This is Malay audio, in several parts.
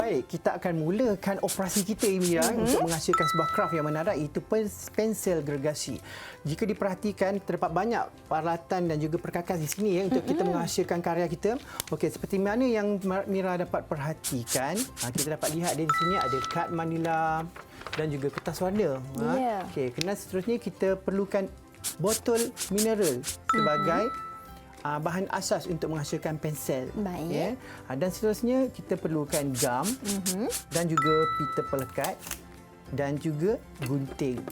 Baik, kita akan mulakan operasi kita ini untuk menghasilkan sebuah kraft yang menarik, iaitu pensel gergasi. Jika diperhatikan, terdapat banyak peralatan dan juga perkakas di sini untuk kita menghasilkan karya kita. Okey, seperti mana yang Mira dapat perhatikan, kita dapat lihat di sini ada kad manila dan juga kertas warna. Okey, kemudian seterusnya kita perlukan botol mineral sebagai bahan asas untuk menghasilkan pensel. Baik. Dan seterusnya kita perlukan gam dan juga pita pelekat dan juga gunting.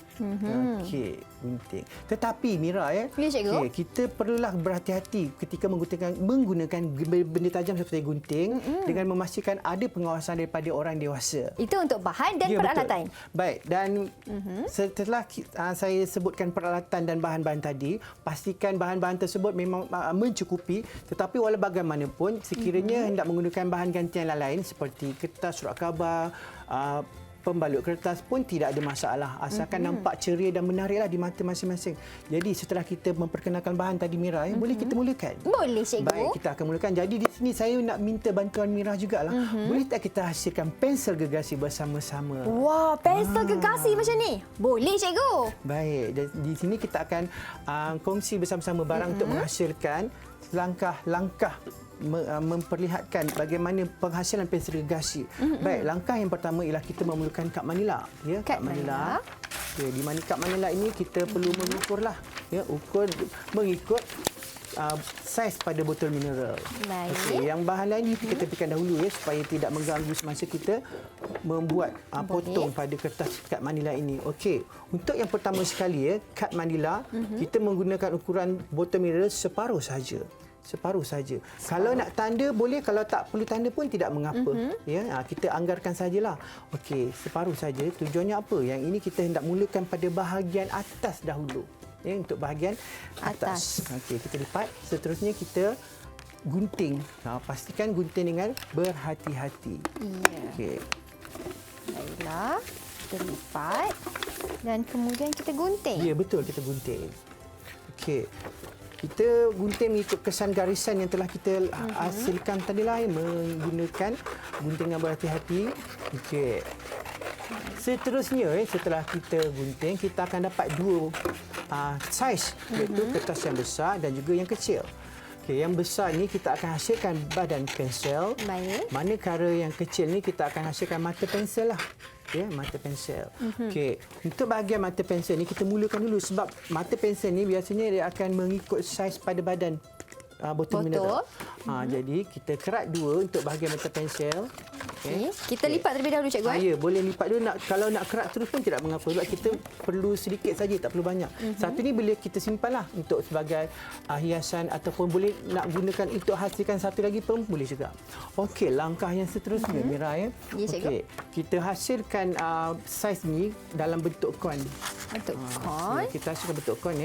Okey, gunting. Tetapi Mira cikgu. kita perlulah berhati-hati ketika menggunakan benda tajam seperti gunting dengan memastikan ada pengawasan daripada orang dewasa. Itu untuk bahan dan peralatan. Betul. Baik, dan setelah saya sebutkan peralatan dan bahan-bahan tadi, pastikan bahan-bahan tersebut memang mencukupi, tetapi walau bagaimanapun sekiranya hendak menggunakan bahan gantian lain seperti kertas, surat khabar, pembalut kertas pun tidak ada masalah, asalkan nampak ceria dan menariklah di mata masing-masing. Jadi setelah kita memperkenalkan bahan tadi Mira, boleh kita mulakan? Boleh, cikgu. Baik, kita akan mulakan. Jadi di sini saya nak minta bantuan Mira jugalah. Boleh tak kita hasilkan pensel gergasi bersama-sama? Wah, pensel gergasi macam ni. Boleh, cikgu. Baik, di sini kita akan kongsi bersama-sama barang untuk menghasilkan langkah-langkah memperlihatkan bagaimana penghasilan pensel gergasi. Baik, langkah yang pertama ialah kita memerlukan kad manila. Ya, kad manila. Okay, di mana kad manila ini kita perlu mengukurlah, ukur mengikut saiz pada botol mineral. Baik. Okay, yang bahan lain kita tepikan dahulu supaya tidak mengganggu semasa kita membuat potong pada kertas kad manila ini. Okey, untuk yang pertama sekali kad manila, kita menggunakan ukuran botol mineral separuh saja. Separuh saja. Kalau nak tanda boleh, kalau tak perlu tanda pun tidak mengapa. Kita anggarkan sajalah. Okey, separuh saja. Tujuannya apa? Yang ini kita hendak mulakan pada bahagian atas dahulu. Untuk bahagian atas. Okey, kita lipat. Seterusnya kita gunting. Pastikan gunting dengan berhati-hati. Okey. Baiklah. Kita lipat dan kemudian kita gunting. Ya, betul, kita gunting. Okey. Kita gunting mengikut kesan garisan yang telah kita hasilkan tadilah, menggunakan gunting yang berhati-hati. Okey. Seterusnya, setelah kita gunting, kita akan dapat dua saiz, iaitu kertas yang besar dan juga yang kecil. Okey, yang besar ni kita akan hasilkan badan pensel. Baik. Manakala yang kecil ni kita akan hasilkan mata pensel lah. Mata pensel. Okey, untuk bahagian mata pensel ni kita mulakan dulu sebab mata pensel ni biasanya dia akan mengikut saiz pada badan botol mineral. Jadi kita kerat dua untuk bahagian mata pensel. Okey. Kita lipat terlebih dahulu, cikgu. Ya, boleh lipat dulu. Kalau nak kerat terus pun tidak mengapa sebab kita perlu sedikit saja, tak perlu banyak. Satu ni boleh kita simpanlah untuk sebagai hiasan ataupun boleh nak gunakan untuk hasilkan satu lagi pun boleh juga. Okey, langkah yang seterusnya Mira Ya, cikgu. Okey, kita hasilkan saiz ni dalam bentuk kon. Bentuk kon. Kita hasilkan bentuk kon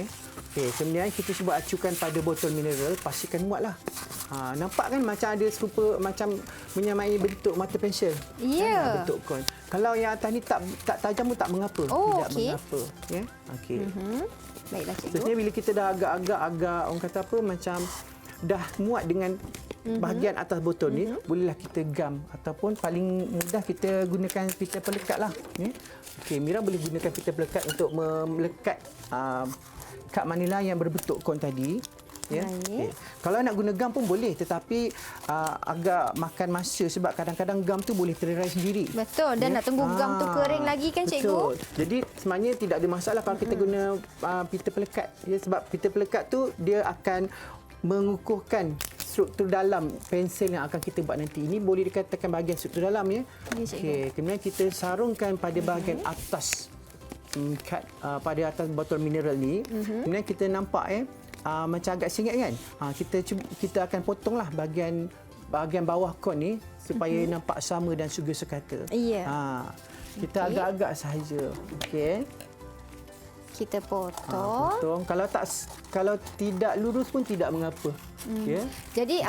Okey, kemudian kita cuba acukan pada botol mineral, pastikan muatlah. Nampak kan macam ada serupa macam menyamai bentuk mata pensel. Ya. Bentuk kon. Kalau yang atas ni tak tajam pun tak mengapa. Tidak mengapa. Okey. Baiklah, cikgu. Sebenarnya bila kita dah agak orang kata apa, macam dah muat dengan bahagian atas botol ni, bolehlah kita gam ataupun paling mudah kita gunakan pita pelekat lah. Okey, Mira boleh gunakan pita pelekat untuk melekat kad manila yang berbentuk kon tadi. Okay. Kalau nak guna gam pun boleh, tetapi agak makan masa sebab kadang-kadang gam tu boleh tererai sendiri. Betul, dan nak tunggu gam tu kering lagi kan, cikgu? Betul. Jadi sebenarnya tidak ada masalah kalau kita guna pita pelekat. Sebab pita pelekat tu dia akan mengukuhkan struktur dalam pensel yang akan kita buat nanti. Ini boleh dikatakan bahagian struktur dalam Okey, kemudian kita sarungkan pada bahagian atas pada atas botol mineral ni. Kemudian kita nampak macam agak singit kan? Kita akan potonglah bahagian bawah kon ni supaya nampak sama dan juga sekata. Ya. Kita agak-agak sahaja. Okey. Kita potong. Kalau tidak lurus pun tidak mengapa. Jadi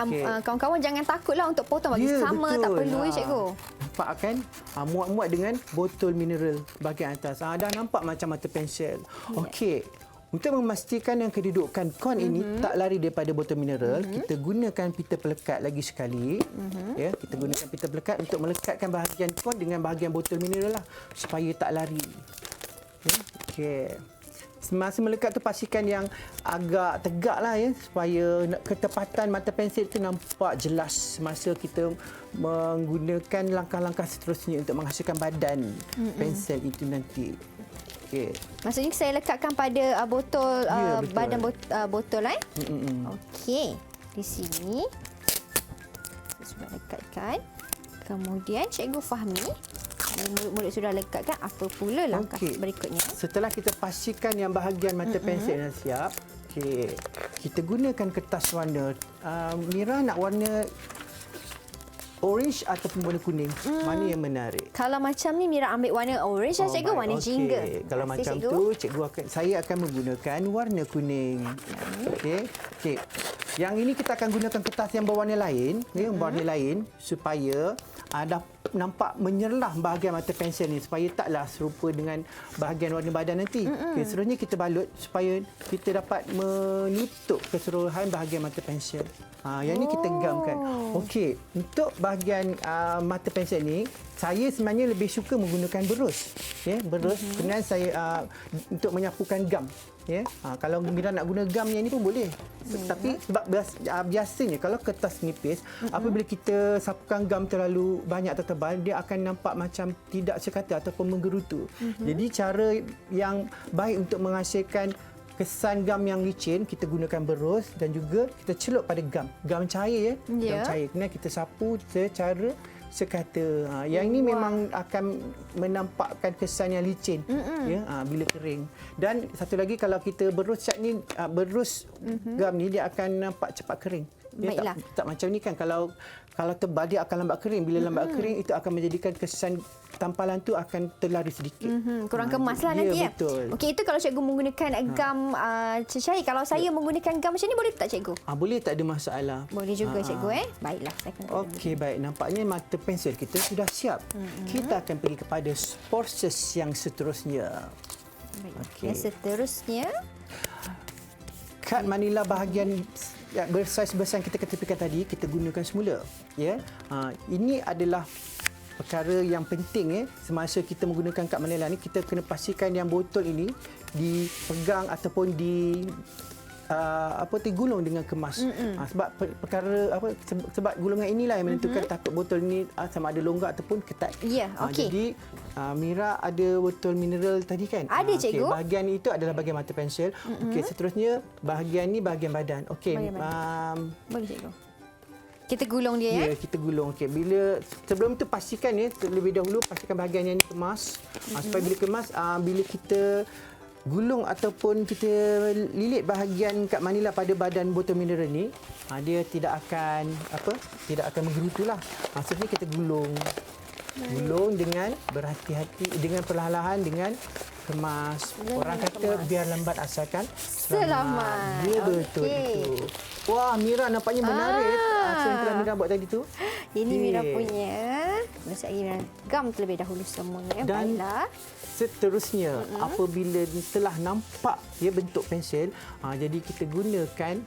kawan-kawan jangan takutlah untuk potong bagi sama, tak perlu cikgu. Nampak kan? Muat-muat dengan botol mineral bahagian atas. Dah nampak macam mata pensel. Okey. Untuk memastikan yang kedudukan kon ini tak lari daripada botol mineral, kita gunakan pita pelekat lagi sekali. Ya, kita gunakan pita pelekat untuk melekatkan bahagian kon dengan bahagian botol mineral lah supaya tak lari. Ya, okey. Semasa melekat tu pastikan yang agak tegak lah ya supaya ketepatan mata pensil tu nampak jelas semasa kita menggunakan langkah-langkah seterusnya untuk menghasilkan badan pensel itu nanti. Okey. Maksudnya saya lekatkan pada botol Ya, betul. badan botol Okey. Di sini saya sudah lekatkan. Kemudian Cikgu Fahmi, murid-murid sudah lekatkan, apa pula langkah berikutnya? Setelah kita pastikan yang bahagian mata pensel dah siap, okey, kita gunakan kertas warna. Mira nak warna orange ataupun warna kuning? Mana yang menarik? Kalau macam ni Mira ambil warna orange lah Cikgu, warna jingga. Kalau macam tu, saya akan menggunakan warna kuning. Okey. Okey. Yang ini kita akan gunakan kertas yang berwarna lain, ya, berwarna lain supaya dah nampak menyerlah bahagian mata pensel ni supaya taklah serupa dengan bahagian warna badan nanti. Okay, seterusnya kita balut supaya kita dapat menutup keseluruhan bahagian mata pensel. Yang ni kita gamkan. Okey, untuk bahagian mata pensel ni, saya sebenarnya lebih suka menggunakan berus. Ya, berus kemudian saya untuk menyapukan gam. Ya, kalau Mira nak guna gam yang ni pun boleh. Tapi sebab biasanya kalau kertas nipis, apabila kita sapukan gam terlalu banyak atau tebal, dia akan nampak macam tidak sekata ataupun menggerutu. Jadi cara yang baik untuk menghasilkan kesan gam yang licin, kita gunakan berus dan juga kita celup pada gam cair ya. Gam cair. Kemudian kita sapu secara sekata. Yang ini memang akan menampakkan kesan yang licin ya bila kering. Dan satu lagi, kalau kita berus cat ni, berus gam ni, dia akan nampak cepat kering. Ya, tak macam ni kan, kalau tebal dia akan lambat kering. Bila lambat kering, itu akan menjadikan kesan tampalan tu akan terlari sedikit. Kurang kemas lah nanti ya. Betul. Okey, itu kalau cikgu menggunakan gam cecair. Kalau saya menggunakan gam macam ni, boleh tak cikgu? Boleh, tak ada masalah. Boleh juga cikgu Baiklah, saya akan Okey, baik. Nampaknya mata pensel kita sudah siap. Kita akan pergi kepada proses yang seterusnya. Okey. Yang seterusnya, kad manila bahagian bersaiz besar yang kita ketepikan tadi, kita gunakan semula. Ya, ini adalah perkara yang penting semasa kita menggunakan kad manila ni. Kita kena pastikan yang botol ini dipegang ataupun digulung dengan kemas. Sebab perkara sebab gulungan inilah yang menentukan takut botol ini sama ada longgar ataupun ketat. Ya, okey. Jadi Mira ada botol mineral tadi kan? Ada cikgu. Okay, bahagian itu adalah bahagian mata pensel. Okey, seterusnya bahagian ni bahagian badan. Okey. Boleh cikgu. Kita gulung dia ya? Ya, kita gulung. Okey, bila sebelum itu pastikan terlebih dahulu pastikan bahagian yang ini kemas. Supaya bila kemas, bila kita gulung ataupun kita lilit bahagian kad manila pada badan botol mineral ni, dia tidak akan menggerutulah. Maksudnya kita gulung dengan berhati-hati, dengan perlahan-lahan, dengan kemas. Orang kata biar lambat asalkan selamat. Ya, betul itu. Wah, Mira nampaknya menarik apa yang telah Mira buat tadi tu. Ini Mira punya. Saya Mira gam terlebih dahulu semuanya. Dan baiklah. Seterusnya, apabila telah nampak bentuk pensel, jadi kita gunakan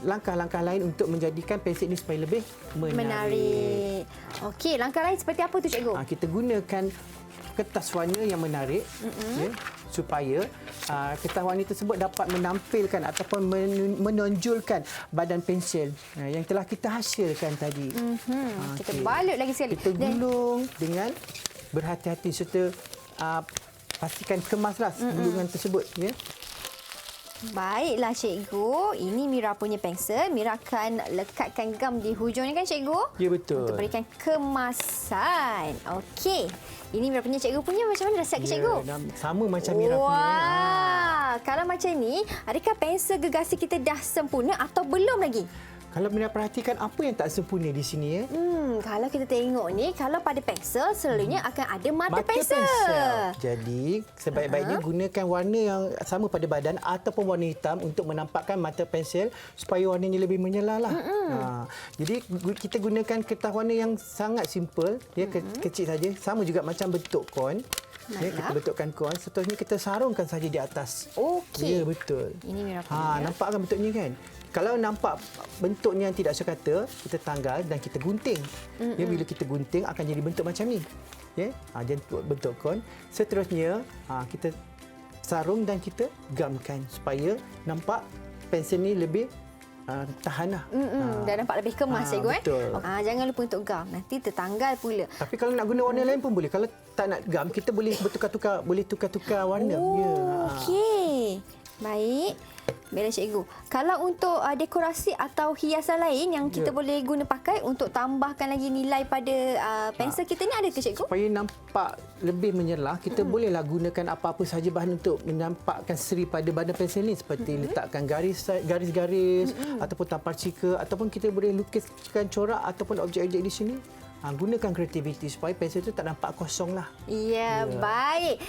langkah-langkah lain untuk menjadikan pensel ini supaya lebih menarik. Okey, langkah lain seperti apa tu cikgu? Kita gunakan kertas warna yang menarik supaya kertas warna tersebut dapat menampilkan ataupun menonjolkan badan pensel yang telah kita hasilkan tadi. Kita balut lagi sekali. Kita gulung dengan berhati-hati serta pastikan kemaslah gulungan tersebut ya. Baiklah cikgu, ini Mira punya pensel. Mira akan lekatkan gam di hujungnya kan cikgu? Ya, betul. Untuk berikan kemasan. Okey. Ini Mira punya, cikgu punya macam mana? Dah siap ke cikgu? Sama macam Mira punya. Wah, kalau macam ni, adakah pensel gergasi kita dah sempurna atau belum lagi? Kalau Mira perhatikan, apa yang tak sempurna di sini ya? Kalau kita tengok ni, kalau pada pensel selalunya akan ada mata pensel. Jadi, sebaik-baiknya gunakan warna yang sama pada badan ataupun warna hitam untuk menampakkan mata pensel supaya warnanya lebih menyala lah. Jadi, kita gunakan kertas warna yang sangat simple, kecil saja. Sama juga macam bentuk kon. Ya, kita bentukkan kon. Seterusnya kita sarungkan saja di atas. Okey. Ya, betul. Ini merah putih. Nampak kan bentuknya kan? Kalau nampak bentuknya yang tidak sekata, kita tanggal dan kita gunting. Ya, bila kita gunting akan jadi bentuk macam ni. Ya, jadi bentuk kon. Seterusnya, kita sarung dan kita gamkan supaya nampak pensel ni lebih tahan lah. Dah nampak lebih kemas, cikgu. Betul. Jangan lupa untuk gam. Nanti tertanggal pula. Tapi kalau nak guna warna lain pun boleh. Kalau tak nak gam, kita boleh tukar-tukar warna. Okey. Baik. Baiklah cikgu. Kalau untuk dekorasi atau hiasan lain yang kita boleh guna pakai untuk tambahkan lagi nilai pada pensel kita ni, ada ke cikgu? Supaya nampak lebih menyerlah, kita bolehlah gunakan apa-apa sahaja bahan untuk menampakkan seri pada badan pensel ni, seperti letakkan garis-garis ataupun tampar cika, ataupun kita boleh lukiskan corak ataupun objek-objek di sini. Gunakan kreativiti supaya pensel itu tak nampak kosong lah. Ya, baik.